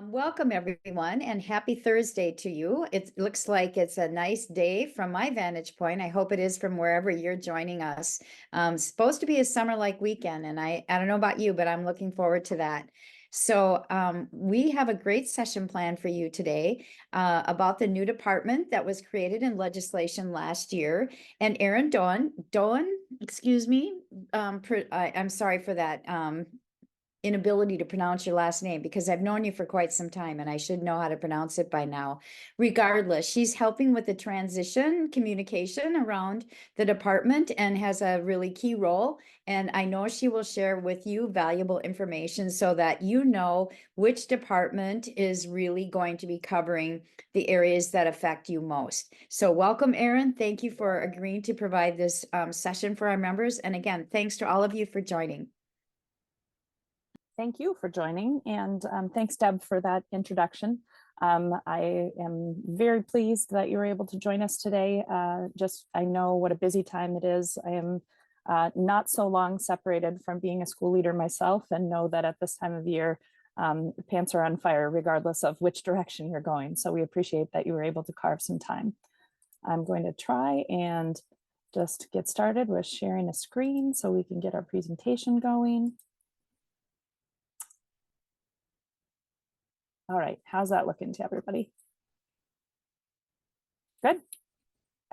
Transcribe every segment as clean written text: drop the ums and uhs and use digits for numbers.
Welcome everyone and happy Thursday to you. It looks like it's a nice day from my vantage point. I hope it is from wherever you're joining us. Supposed to be a summer-like weekend, and I don't know about you, but I'm looking forward to that. So we have a great session planned for you today about the new department that was created in legislation last year. And Erin Doan, excuse me, I'm sorry for that inability to pronounce your last name because I've known you for quite some time and I should know how to pronounce it by now. Regardless, she's helping with the transition communication around the department and has a really key role. And I know she will share with you valuable information so that you know which department is really going to be covering the areas that affect you most. So welcome, Erin. Thank you for agreeing to provide this session for our members. And again, thanks to all of you for joining. Thank you for joining, and thanks, Deb, for that introduction. I am very pleased that you were able to join us today. I know what a busy time it is. I am not so long separated from being a school leader myself, and know that at this time of year, pants are on fire regardless of which direction you're going. So we appreciate that you were able to carve some time. I'm going to try and just get started with sharing a screen so we can get our presentation going. All right, how's that looking to everybody? Good,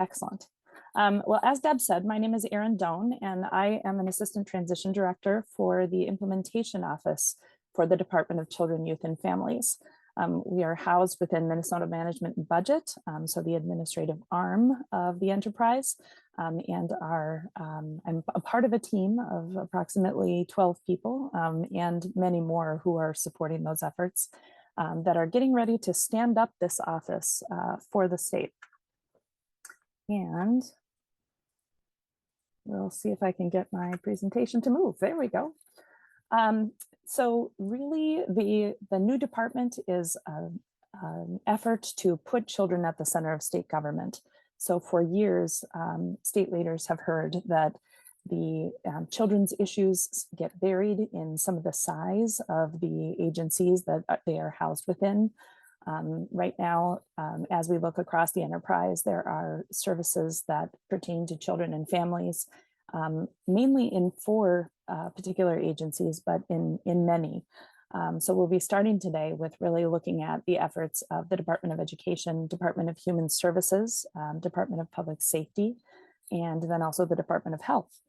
excellent. Well, as Deb said, my name is Erin Doan, and I am an Assistant Transition Director for the Implementation Office for the Department of Children, Youth, and Families. We are housed within Minnesota Management and Budget, so the administrative arm of the enterprise, and I'm a part of a team of approximately 12 people and many more who are supporting those efforts. That are getting ready to stand up this office for the state. And we'll see if I can get my presentation to move. There we go. So really the new department is an effort to put children at the center of state government. So for years, state leaders have heard that the children's issues get buried in some of the size of the agencies that they are housed within. Right now, as we look across the enterprise, there are services that pertain to children and families, mainly in 4 particular agencies, but in many. So we'll be starting today with really looking at the efforts of the Department of Education, Department of Human Services, Department of Public Safety, and then also the Department of Health.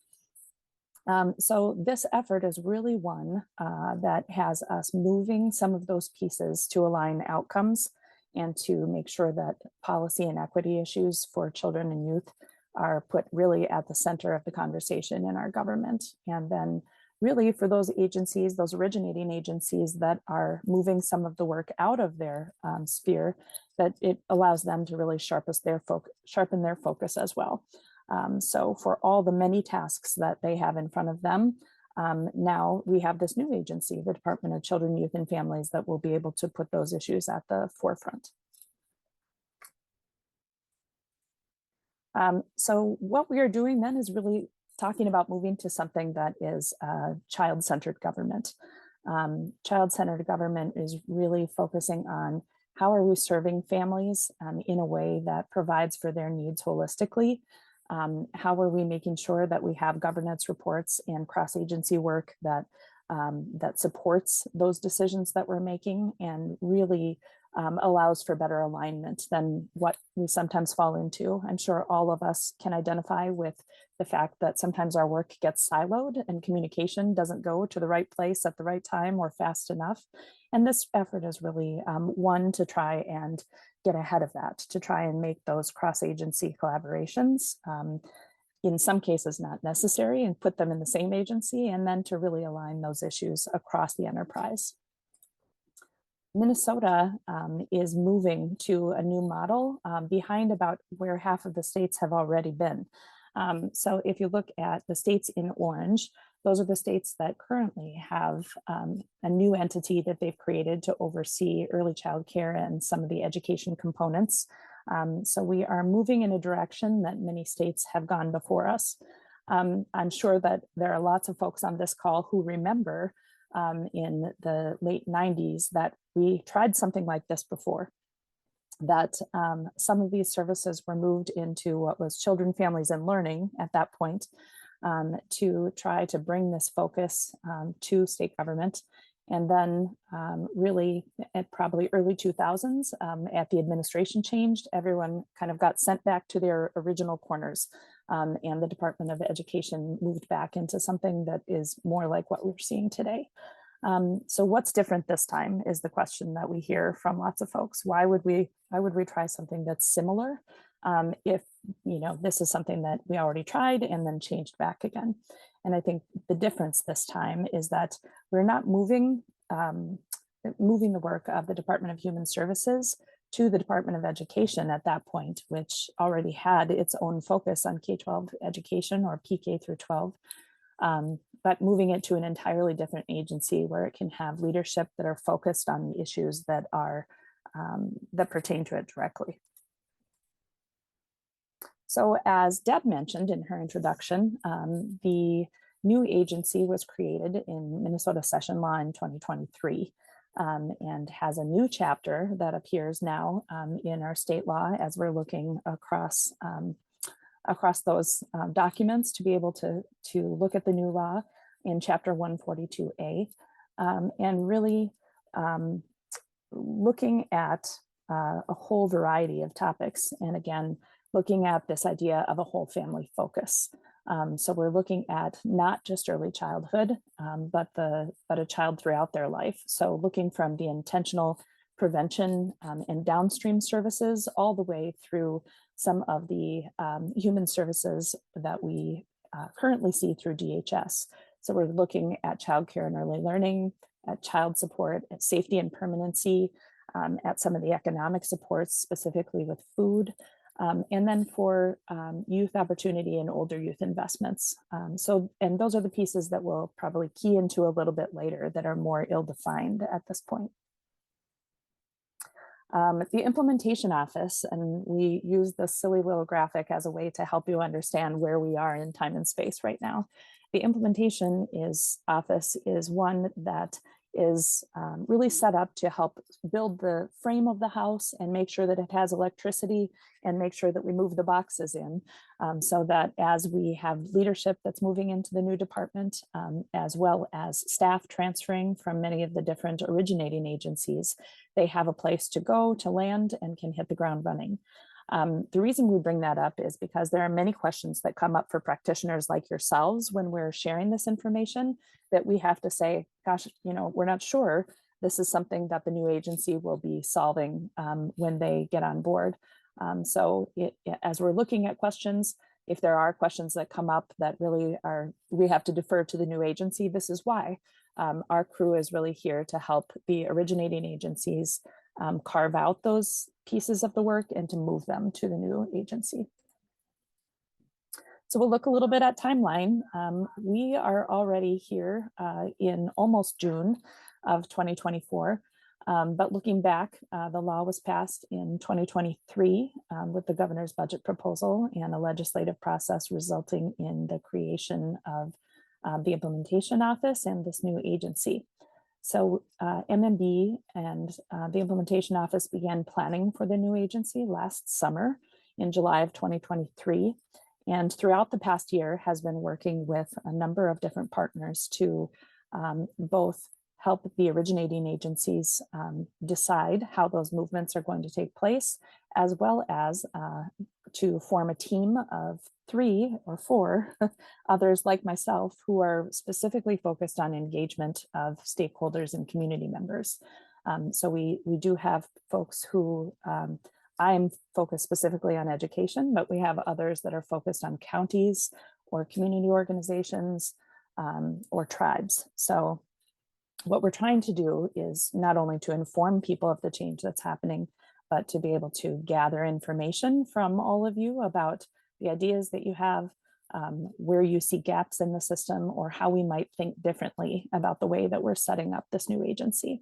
So this effort is really one that has us moving some of those pieces to align outcomes and to make sure that policy and equity issues for children and youth are put really at the center of the conversation in our government. And then really for those agencies, those originating agencies that are moving some of the work out of their sphere, that it allows them to really sharpen their focus as well. So for all the many tasks that they have in front of them, now we have this new agency, the Department of Children, Youth, and Families, that will be able to put those issues at the forefront. So what we are doing then is really talking about moving to something that is child-centered government. Child-centered government is really focusing on how are we serving families in a way that provides for their needs holistically. How are we making sure that we have governance reports and cross-agency work that supports those decisions that we're making and really allows for better alignment than what we sometimes fall into. I'm sure all of us can identify with the fact that sometimes our work gets siloed and communication doesn't go to the right place at the right time or fast enough. And this effort is really one to try and get ahead of that, to try and make those cross-agency collaborations in some cases not necessary and put them in the same agency, and then to really align those issues across the enterprise. Minnesota is moving to a new model behind about where half of the states have already been. So if you look at the states in orange, those are the states that currently have a new entity that they've created to oversee early child care and some of the education components. So we are moving in a direction that many states have gone before us. I'm sure that there are lots of folks on this call who remember in the late 90s that we tried something like this before, that some of these services were moved into what was Children, Families, and Learning at that point, to try to bring this focus to state government. And then really at probably early 2000s, at the administration changed, everyone kind of got sent back to their original corners. And the Department of Education moved back into something that is more like what we're seeing today. So what's different this time is the question that we hear from lots of folks. Why would we try something that's similar if this is something that we already tried and then changed back again? And I think the difference this time is that we're not moving the work of the Department of Human Services to the Department of Education at that point, which already had its own focus on K-12 education, or PK through 12. But moving it to an entirely different agency where it can have leadership that are focused on the issues that are that pertain to it directly. So as Deb mentioned in her introduction, the new agency was created in Minnesota Session Law in 2023 and has a new chapter that appears now in our state law as we're looking across those documents to be able to look at the new law in Chapter 142A, and really looking at a whole variety of topics. And again, looking at this idea of a whole family focus. So we're looking at not just early childhood, but a child throughout their life. So looking from the intentional prevention and downstream services all the way through some of the human services that we currently see through DHS. So we're looking at childcare and early learning, at child support, at safety and permanency, at some of the economic supports, specifically with food, and then for youth opportunity and older youth investments. And those are the pieces that we'll probably key into a little bit later that are more ill-defined at this point. The implementation office, and we use this silly little graphic as a way to help you understand where we are in time and space right now. The implementation office is one that is really set up to help build the frame of the house and make sure that it has electricity and make sure that we move the boxes in, so that as we have leadership that's moving into the new department, as well as staff transferring from many of the different originating agencies, they have a place to go, to land, and can hit the ground running. The reason we bring that up is because there are many questions that come up for practitioners like yourselves when we're sharing this information that we have to say, gosh, we're not sure this is something that the new agency will be solving when they get on board. As we're looking at questions, if there are questions that come up that really we have to defer to the new agency, this is why. Our crew is really here to help the originating agencies carve out those pieces of the work and to move them to the new agency. So we'll look a little bit at timeline. We are already here in almost June of 2024. But looking back, the law was passed in 2023 with the governor's budget proposal and a legislative process resulting in the creation of the implementation office and this new agency. So MMB and the implementation office began planning for the new agency last summer in July of 2023. And throughout the past year has been working with a number of different partners to both help the originating agencies decide how those movements are going to take place, as well as to form a team of 3 or 4 others like myself who are specifically focused on engagement of stakeholders and community members. So we do have folks who, I'm focused specifically on education, but we have others that are focused on counties or community organizations or tribes. So what we're trying to do is not only to inform people of the change that's happening, but to be able to gather information from all of you about the ideas that you have, where you see gaps in the system, or how we might think differently about the way that we're setting up this new agency.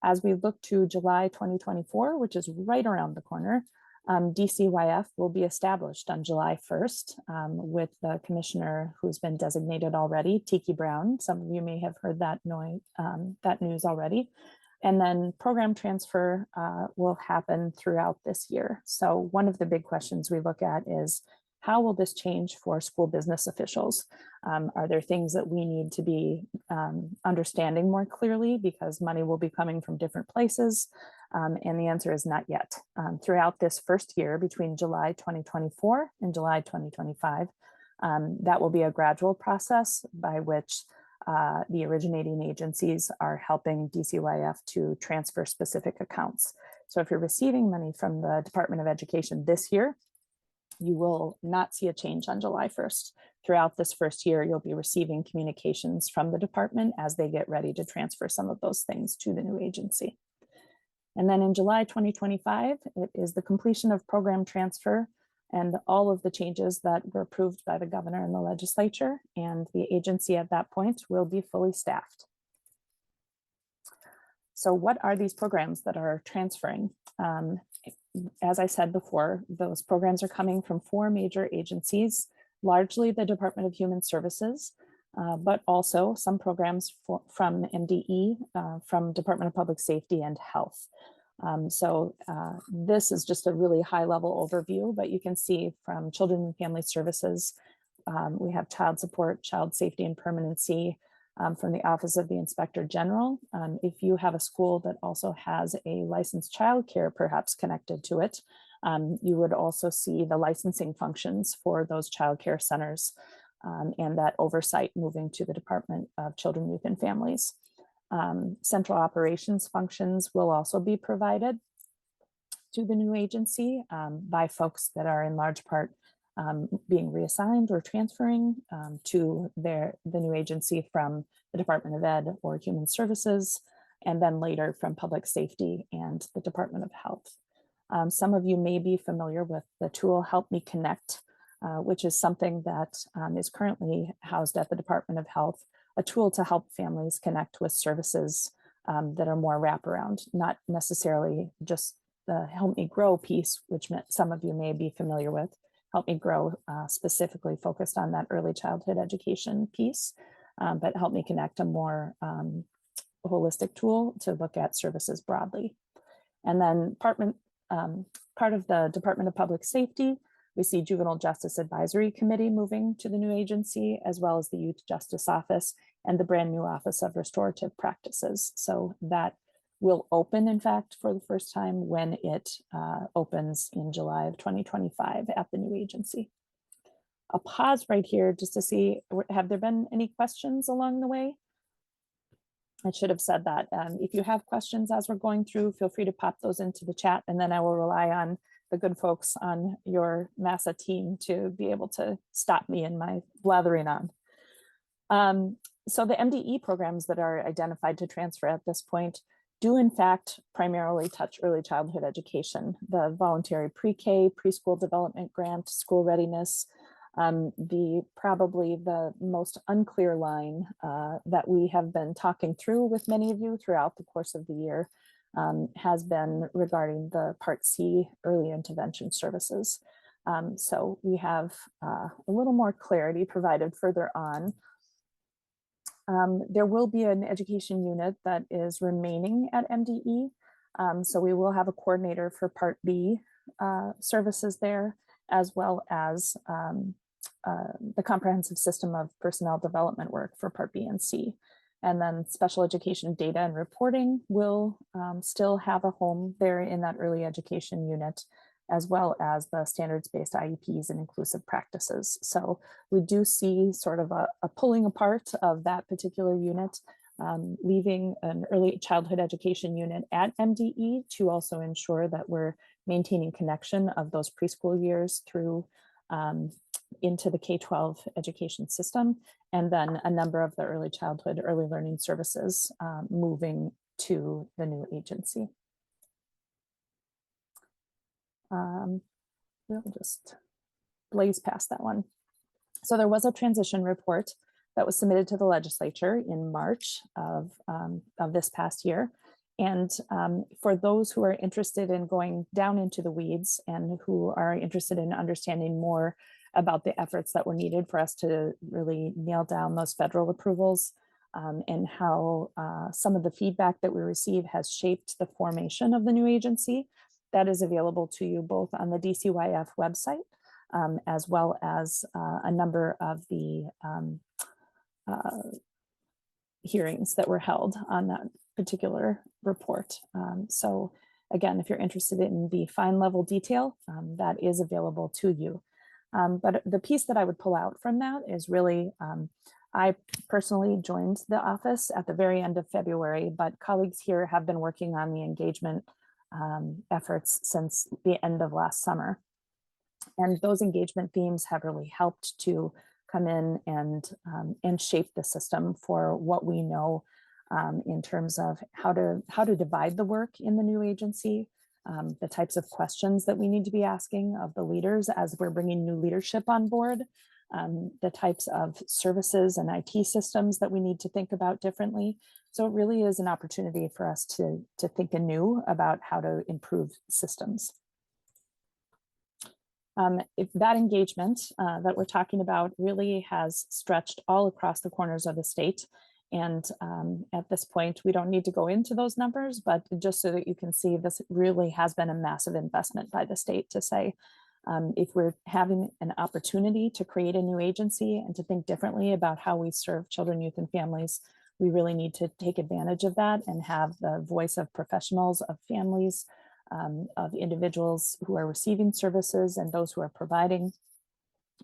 As we look to July 2024, which is right around the corner, DCYF will be established on July 1st with the commissioner who's been designated already, Tiki Brown. Some of you may have heard that news already. And then program transfer will happen throughout this year. So one of the big questions we look at is, how will this change for school business officials? Are there things that we need to be understanding more clearly because money will be coming from different places? And the answer is not yet. Throughout this first year, between July 2024 and July 2025, that will be a gradual process by which the originating agencies are helping DCYF to transfer specific accounts. So if you're receiving money from the Department of Education this year, you will not see a change on July 1st. Throughout this first year, you'll be receiving communications from the department as they get ready to transfer some of those things to the new agency. And then in July 2025, it is the completion of program transfer and all of the changes that were approved by the governor and the legislature, and the agency at that point will be fully staffed. So what are these programs that are transferring? As I said before, those programs are coming from 4 major agencies, largely the Department of Human Services, but also some programs from MDE, from Department of Public Safety and Health. This is just a really high level overview, but you can see from Children and Family Services, we have child support, child safety and permanency, from the Office of the Inspector General. If you have a school that also has a licensed childcare perhaps connected to it, you would also see the licensing functions for those childcare centers and that oversight moving to the Department of Children, Youth, and Families. Central operations functions will also be provided to the new agency by folks that are in large part being reassigned or transferring to the new agency from the Department of Ed or Human Services, and then later from Public Safety and the Department of Health. Some of you may be familiar with the tool Help Me Connect, which is something that is currently housed at the Department of Health, a tool to help families connect with services that are more wraparound, not necessarily just the Help Me Grow piece, which some of you may be familiar with. Help Me Grow specifically focused on that early childhood education piece, but Help Me Connect, a more holistic tool to look at services broadly. And then part of the Department of Public Safety, we see Juvenile Justice Advisory Committee moving to the new agency, as well as the Youth Justice Office and the brand new Office of Restorative Practices. So that will open, in fact, for the first time when it opens in July of 2025 at the new agency. I'll pause right here just to see, have there been any questions along the way? I should have said that. If you have questions as we're going through, feel free to pop those into the chat, and then I will rely on the good folks on your MASA team to be able to stop me in my blathering on. So the MDE programs that are identified to transfer at this point do in fact primarily touch early childhood education, the voluntary pre-K, preschool development grant, school readiness. Probably the most unclear line that we have been talking through with many of you throughout the course of the year has been regarding the Part C early intervention services. So we have a little more clarity provided further on. There will be an education unit that is remaining at MDE. So we will have a coordinator for Part B services there, as well as the comprehensive system of personnel development work for Part B and C. And then special education data and reporting will still have a home there in that early education unit, as well as the standards-based IEPs and inclusive practices. So we do see sort of a pulling apart of that particular unit, leaving an early childhood education unit at MDE to also ensure that we're maintaining connection of those preschool years through into the K-12 education system, and then a number of the early childhood, early learning services moving to the new agency. We'll just blaze past that one. So there was a transition report that was submitted to the legislature in March of this past year. And for those who are interested in going down into the weeds and who are interested in understanding more about the efforts that were needed for us to really nail down those federal approvals, and how some of the feedback that we receive has shaped the formation of the new agency, that is available to you both on the DCYF website, as well as a number of the hearings that were held on that particular report. So again, if you're interested in the fine level detail, that is available to you. But the piece that I would pull out from that is really, I personally joined the office at the very end of February, but colleagues here have been working on the engagement efforts since the end of last summer. And those engagement themes have really helped to come in and shape the system for what we know in terms of how to divide the work in the new agency, the types of questions that we need to be asking of the leaders as we're bringing new leadership on board, the types of services and IT systems that we need to think about differently. So it really is an opportunity for us to think anew about how to improve systems. If that engagement that we're talking about really has stretched all across the corners of the state. And at this point, we don't need to go into those numbers, but just so that you can see, this really has been a massive investment by the state to say, if we're having an opportunity to create a new agency and to think differently about how we serve children, youth, and families, we really need to take advantage of that and have the voice of professionals, of families, of individuals who are receiving services and those who are providing.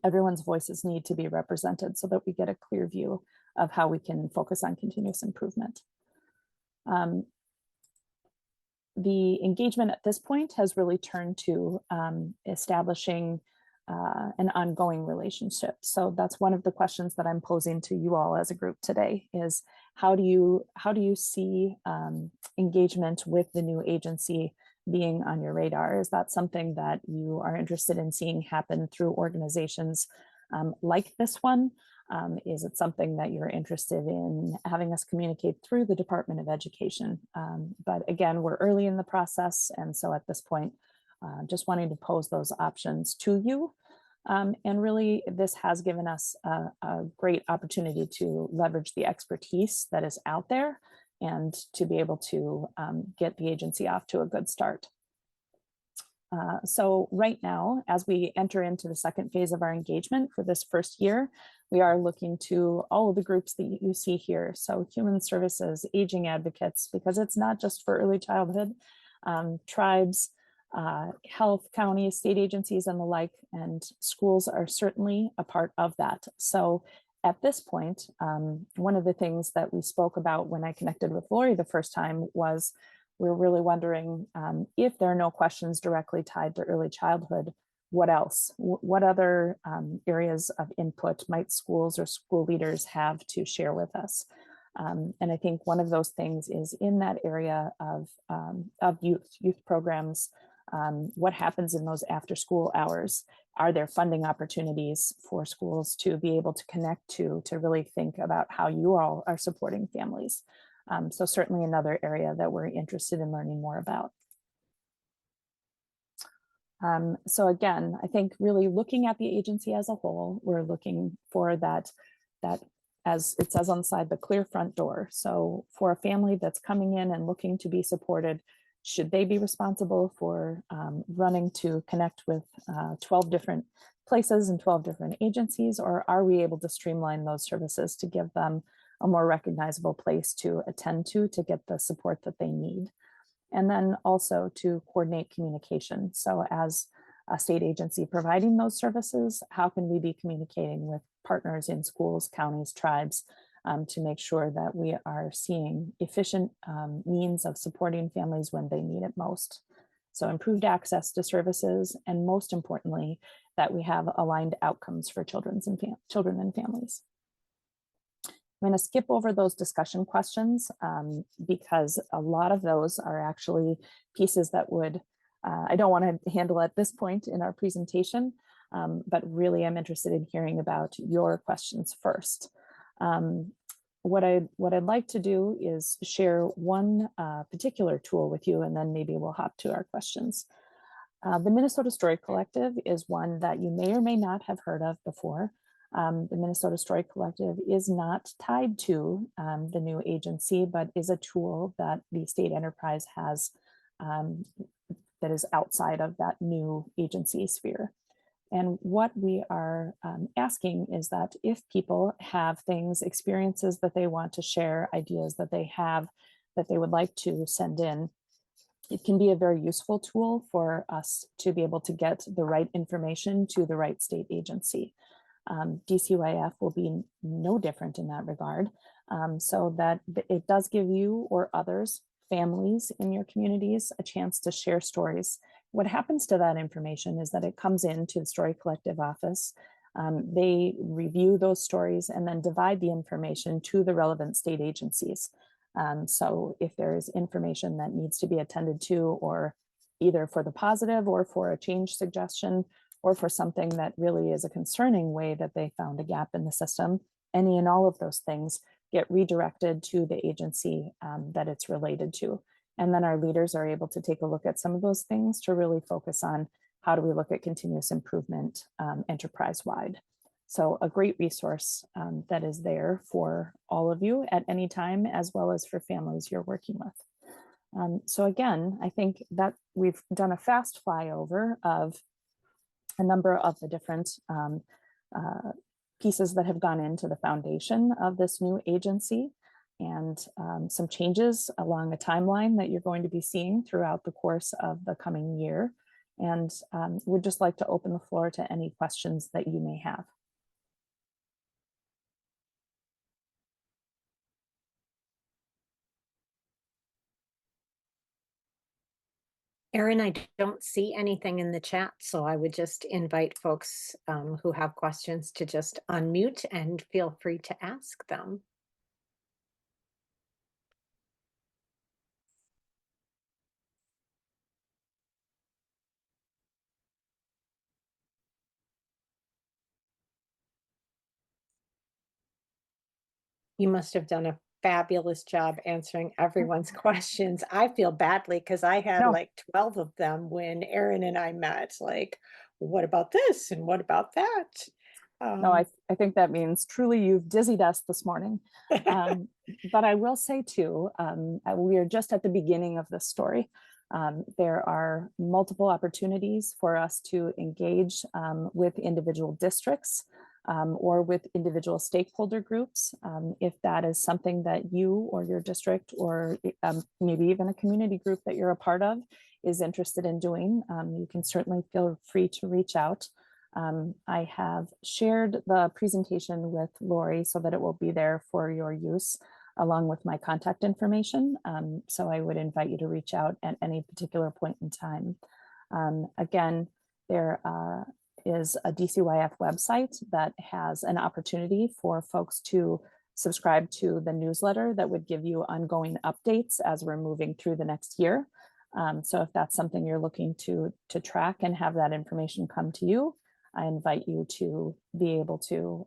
Everyone's voices need to be represented so that we get a clear view of how we can focus on continuous improvement. The engagement at this point has really turned to establishing an ongoing relationship. So that's one of the questions that I'm posing to you all as a group today is how do you see engagement with the new agency being on your radar? Is that something that you are interested in seeing happen through organizations like this one? Is it something that you're interested in having us communicate through the Department of Education? But again, we're early in the process. And so at this point, just wanting to pose those options to you. And really, this has given us a great opportunity to leverage the expertise that is out there and to be able to get the agency off to a good start. So right now, as we enter into the second phase of our engagement for this first year, we are looking to all of the groups that you see here. So human services, aging advocates, because it's not just for early childhood, tribes, health, counties, state agencies, and the like, and schools are certainly a part of that. So at this point, one of the things that we spoke about when I connected with Lori the first time was we're really wondering if there are no questions directly tied to early childhood, what else? What other areas of input might schools or school leaders have to share with us? And I think one of those things is in that area of youth programs. What happens in those after school hours? Are there funding opportunities for schools to be able to connect to really think about how you all are supporting families? So certainly another area that we're interested in learning more about. So again, I think really looking at the agency as a whole, we're looking for that as it says on the side, the clear front door. So for a family that's coming in and looking to be supported, should they be responsible for running to connect with 12 different places and 12 different agencies, or are we able to streamline those services to give them a more recognizable place to attend to get the support that they need? And then also to coordinate communication. So as a state agency providing those services, how can we be communicating with partners in schools, counties, tribes, to make sure that we are seeing efficient means of supporting families when they need it most? So improved access to services, and most importantly, that we have aligned outcomes for children and families. I'm going to skip over those discussion questions because a lot of those are actually pieces that would, I don't want to handle at this point in our presentation, but really I'm interested in hearing about your questions first. what I'd like to do is share one particular tool with you, and then maybe we'll hop to our questions. The Minnesota Story Collective is one that you may or may not have heard of before. The Minnesota Story Collective is not tied to the new agency, but is a tool that the state enterprise has that is outside of that new agency sphere. And what we are asking is that if people have things, experiences that they want to share, ideas that they have that they would like to send in, it can be a very useful tool for us to be able to get the right information to the right state agency. DCYF will be no different in that regard, so that it does give you or others, families in your communities, a chance to share stories. What happens to that information is that it comes into the Story Collective office. They review those stories and then divide the information to the relevant state agencies. So if there is information that needs to be attended to, or either for the positive or for a change suggestion, or for something that really is a concerning way that they found a gap in the system, any and all of those things get redirected to the agency that it's related to. And then our leaders are able to take a look at some of those things to really focus on how do we look at continuous improvement enterprise-wide. So a great resource that is there for all of you at any time, as well as for families you're working with. So again, I think that we've done a fast flyover of a number of the different pieces that have gone into the foundation of this new agency, and some changes along a timeline that you're going to be seeing throughout the course of the coming year. And would just like to open the floor to any questions that you may have. Erin, I don't see anything in the chat, so I would just invite folks who have questions to just unmute and feel free to ask them. You must have done a fabulous job answering everyone's questions. I feel badly because I had No. like 12 of them when Erin and I met. Like, what about this? And what about that? No, I think that means truly you've dizzied us this morning. But I will say too, we are just at the beginning of this story. There are multiple opportunities for us to engage with individual districts or with individual stakeholder groups. If that is something that you or your district, or maybe even a community group that you're a part of, is interested in doing, you can certainly feel free to reach out. I have shared the presentation with Lori so that it will be there for your use, along with my contact information. So I would invite you to reach out at any particular point in time. Again, there is a DCYF website that has an opportunity for folks to subscribe to the newsletter that would give you ongoing updates as we're moving through the next year. So if that's something you're looking to track and have that information come to you, I invite you to be able to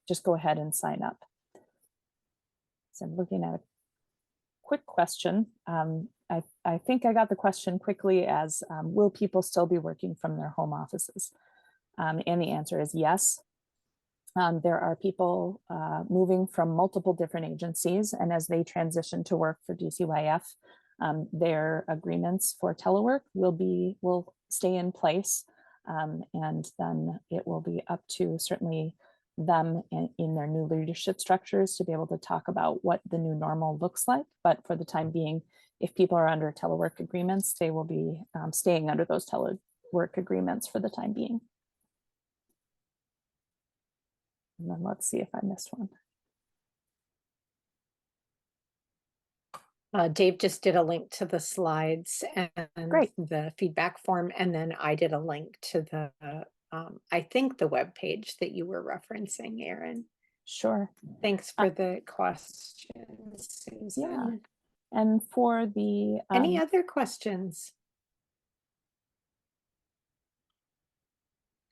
just go ahead and sign up. So I'm looking at a quick question. I think I got the question quickly as, will people still be working from their home offices? And the answer is yes. There are people moving from multiple different agencies, and as they transition to work for DCYF, their agreements for telework will stay in place. And then it will be up to certainly them in their new leadership structures to be able to talk about what the new normal looks like. But for the time being, if people are under telework agreements, they will be staying under those telework agreements for the time being. And then let's see if I missed one. Dave just did a link to the slides and Great. the feedback form, and then I did a link to the, I think the web page that you were referencing, Erin. Sure. Thanks for the questions, Susan. Yeah. And for the any other questions?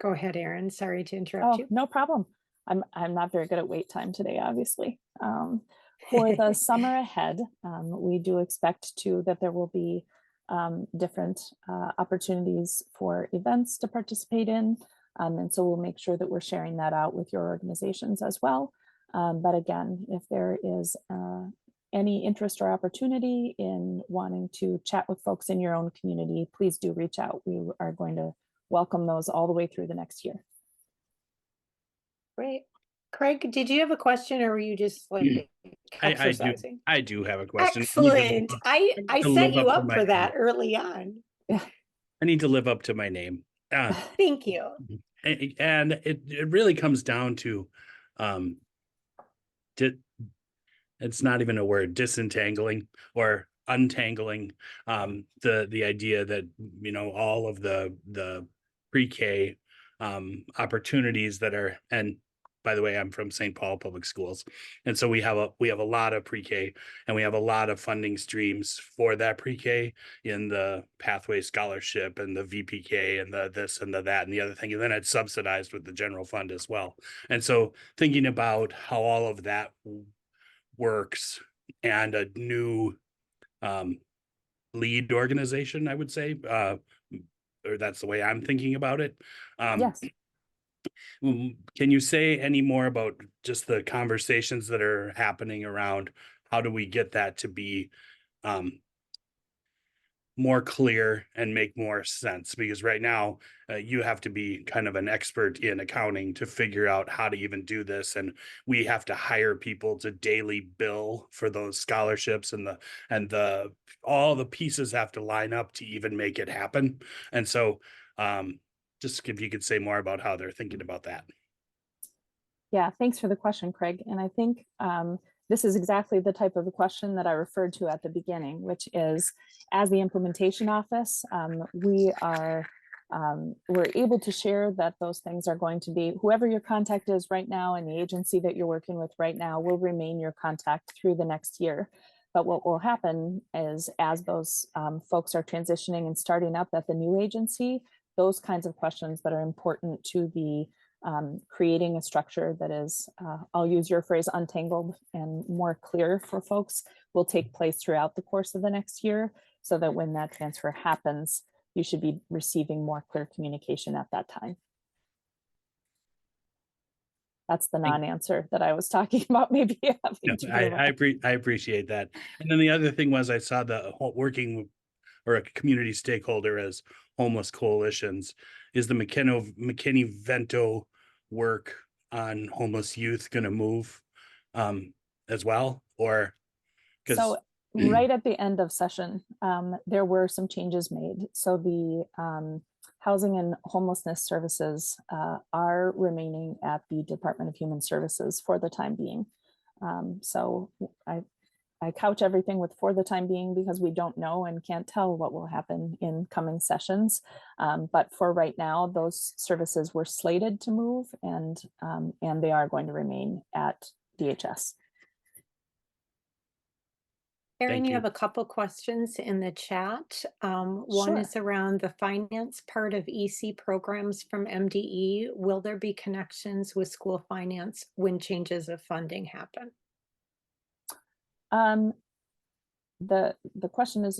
Go ahead, Erin. Sorry to interrupt you. No problem. I'm not very good at wait time today, obviously. For the summer ahead, we do expect that there will be different opportunities for events to participate in. And so we'll make sure that we're sharing that out with your organizations as well. But again, if there is any interest or opportunity in wanting to chat with folks in your own community, please do reach out. We are going to welcome those all the way through the next year. Great. Craig, did you have a question, or were you just like exercising? I do have a question. Excellent. I to set live you up to up my for that name. early on. I need to live up to my name. Thank you. And it really comes down to, it's not even a word, disentangling or untangling the idea that, you know, all of the pre-K opportunities that are, and by the way, I'm from St. Paul Public Schools, and so we have a lot of pre-K, and we have a lot of funding streams for that pre-K in the Pathway Scholarship and the VPK and the this and the that and the other thing, and then it's subsidized with the general fund as well. And so thinking about how all of that works and a new lead organization, I would say, or that's the way I'm thinking about it. Yes. Can you say any more about just the conversations that are happening around how do we get that to be more clear and make more sense? Because right now you have to be kind of an expert in accounting to figure out how to even do this, and we have to hire people to daily bill for those scholarships, and all the pieces have to line up to even make it happen. And so just if you could say more about how they're thinking about that. Yeah, thanks for the question, Craig. And I think this is exactly the type of the question that I referred to at the beginning, which is, as the implementation office, we're able to share that those things are going to be, whoever your contact is right now and the agency that you're working with right now will remain your contact through the next year. But what will happen is, as those folks are transitioning and starting up at the new agency, those kinds of questions that are important to the creating a structure that is, I'll use your phrase, untangled and more clear for folks, will take place throughout the course of the next year, so that when that transfer happens, you should be receiving more clear communication at that time. That's the non-answer that I was talking about. Maybe I appreciate that. And then the other thing was, I saw the working or a community stakeholder as homeless coalitions. Is the McKinney-Vento work on homeless youth going to move as well? Or so right at the end of session, there were some changes made. So the housing and homelessness services are remaining at the Department of Human Services for the time being. So I couch everything with "for the time being" because we don't know and can't tell what will happen in coming sessions. But for right now, those services were slated to move, and they are going to remain at DHS. Erin, you have a couple questions in the chat. One is around the finance part of EC programs from MDE. Will there be connections with school finance when changes of funding happen? The question is,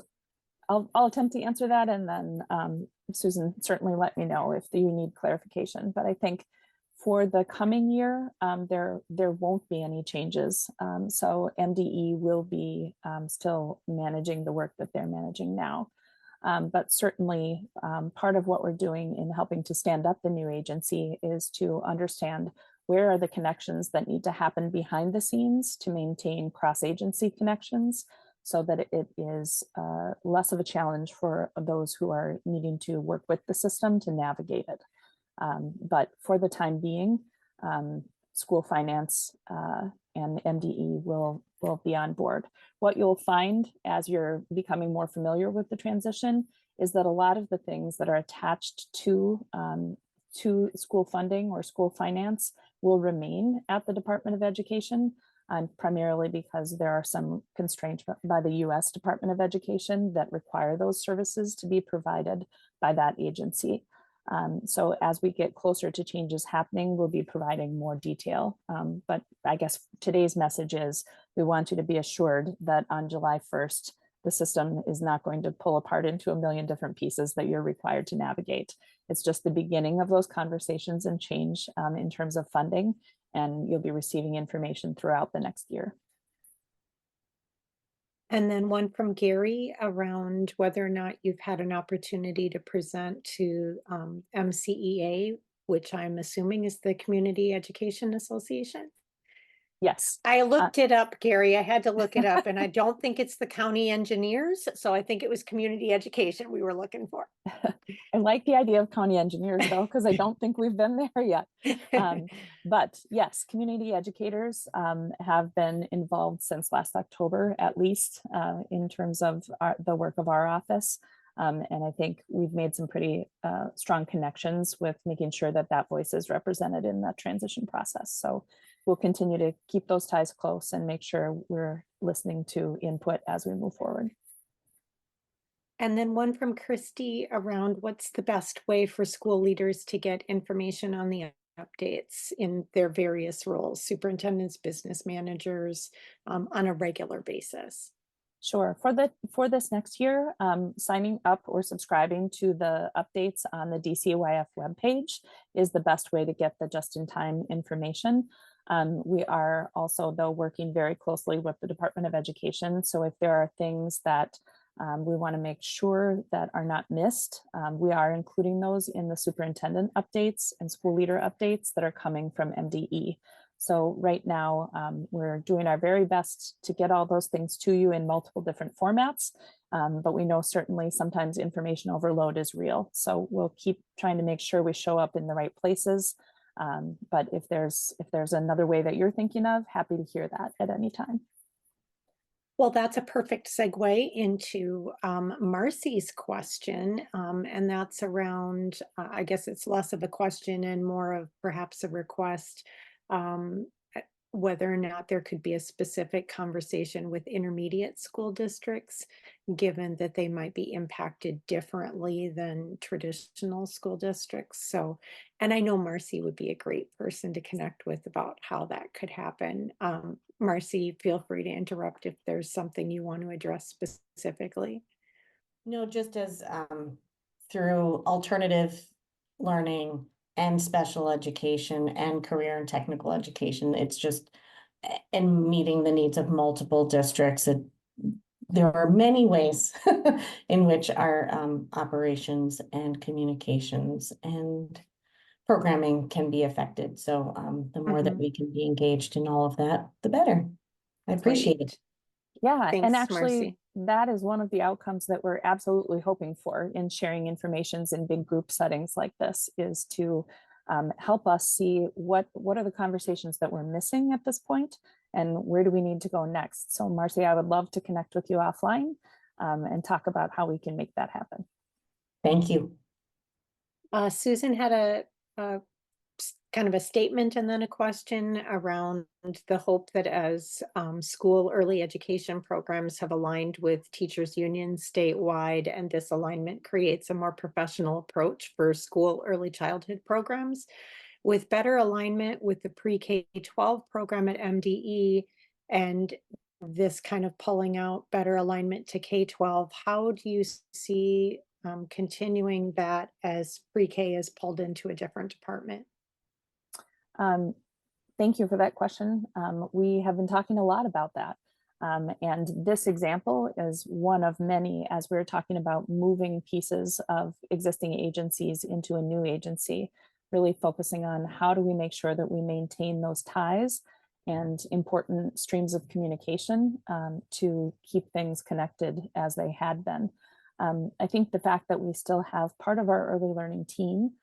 I'll attempt to answer that, and then Susan, certainly let me know if you need clarification. But I think for the coming year, there won't be any changes. So MDE will be still managing the work that they're managing now. But certainly part of what we're doing in helping to stand up the new agency is to understand where are the connections that need to happen behind the scenes to maintain cross-agency connections, so that it is less of a challenge for those who are needing to work with the system to navigate it. But for the time being, school finance and MDE will be on board. What you'll find as you're becoming more familiar with the transition is that a lot of the things that are attached to school funding or school finance will remain at the Department of Education, primarily because there are some constraints by the U.S. Department of Education that require those services to be provided by that agency. So as we get closer to changes happening, we'll be providing more detail. But I guess today's message is we want you to be assured that on July 1st, the system is not going to pull apart into a million different pieces that you're required to navigate. It's just the beginning of those conversations and change in terms of funding, and you'll be receiving information throughout the next year. And then one from Gary around whether or not you've had an opportunity to present to MCEA, which I'm assuming is the Community Education Association. Yes. I looked it up, Gary. I had to look it up, and I don't think it's the county engineers. So I think it was community education we were looking for. I like the idea of county engineers, though, because I don't think we've been there yet. But yes, community educators have been involved since last October, at least in terms of the work of our office. And I think we've made some pretty strong connections with making sure that that voice is represented in the transition process. So we'll continue to keep those ties close and make sure we're listening to input as we move forward. And then one from Christy around what's the best way for school leaders to get information on the updates in their various roles, superintendents, business managers, on a regular basis. Sure. For this next year, signing up or subscribing to the updates on the DCYF webpage is the best way to get the just-in-time information. We are also, though, working very closely with the Department of Education. So if there are things that we want to make sure that are not missed, we are including those in the superintendent updates and school leader updates that are coming from MDE. So right now, we're doing our very best to get all those things to you in multiple different formats, but we know certainly sometimes information overload is real. So we'll keep trying to make sure we show up in the right places. But if there's another way that you're thinking of, happy to hear that at any time. Well, that's a perfect segue into Marcy's question, and that's around, I guess it's less of a question and more of perhaps a request, whether or not there could be a specific conversation with intermediate school districts, given that they might be impacted differently than traditional school districts. So, and I know Marcy would be a great person to connect with about how that could happen. Marcy, feel free to interrupt if there's something you want to address specifically. No, just as through alternative learning and special education and career and technical education, it's just in meeting the needs of multiple districts. There are many ways in which our operations and communications and programming can be affected. So the more that we can be engaged in all of that, the better. I appreciate it. Yeah, Thanks, and actually, Marcy. that is one of the outcomes that we're absolutely hoping for in sharing informations in big group settings like this, is to help us see what are the conversations that we're missing at this point and where do we need to go next. So Marcy, I would love to connect with you offline and talk about how we can make that happen. Thank you. Susan had a kind of a statement and then a question around the hope that as school early education programs have aligned with teachers unions statewide, and this alignment creates a more professional approach for school early childhood programs with better alignment with the pre-K-12 program at MDE, and this kind of pulling out better alignment to K-12. How do you see continuing that as pre-K is pulled into a different department? Thank you for that question. We have been talking a lot about that. And this example is one of many as we're talking about moving pieces of existing agencies into a new agency, really focusing on how do we make sure that we maintain those ties and important streams of communication to keep things connected as they had been. I think the fact that we still have part of our early learning team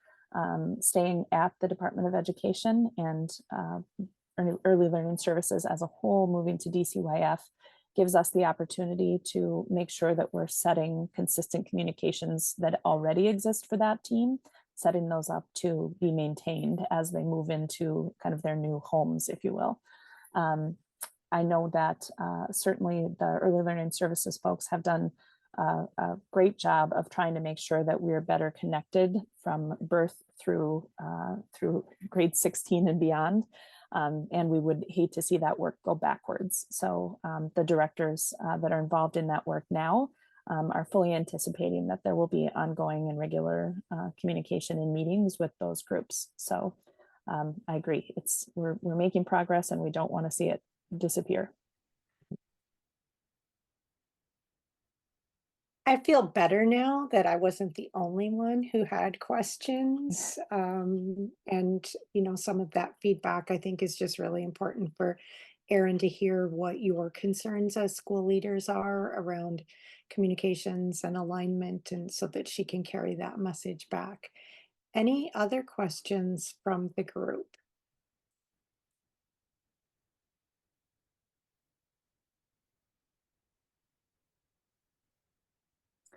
staying at the Department of Education and early learning services as a whole moving to DCYF gives us the opportunity to make sure that we're setting consistent communications that already exist for that team, setting those up to be maintained as they move into kind of their new homes, if you will. I know that certainly the early learning services folks have done a great job of trying to make sure that we're better connected from birth through grade 16 and beyond. And we would hate to see that work go backwards. So the directors that are involved in that work now are fully anticipating that there will be ongoing and regular communication and meetings with those groups. So I agree, we're making progress and we don't want to see it disappear. I feel better now that I wasn't the only one who had questions. And, you know, some of that feedback I think is just really important for Erin to hear what your concerns as school leaders are around communications and alignment, and so that she can carry that message back. Any other questions from the group?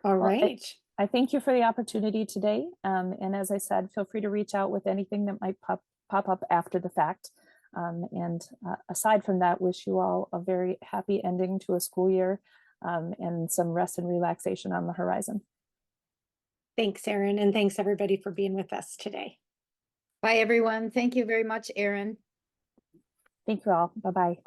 All Well, right. I thank you for the opportunity today. And as I said, feel free to reach out with anything that might pop up after the fact. Aside from that, wish you all a very happy ending to a school year and some rest and relaxation on the horizon. Thanks, Erin, and thanks everybody for being with us today. Bye, everyone. Thank you very much, Erin. Thank you all. Bye-bye.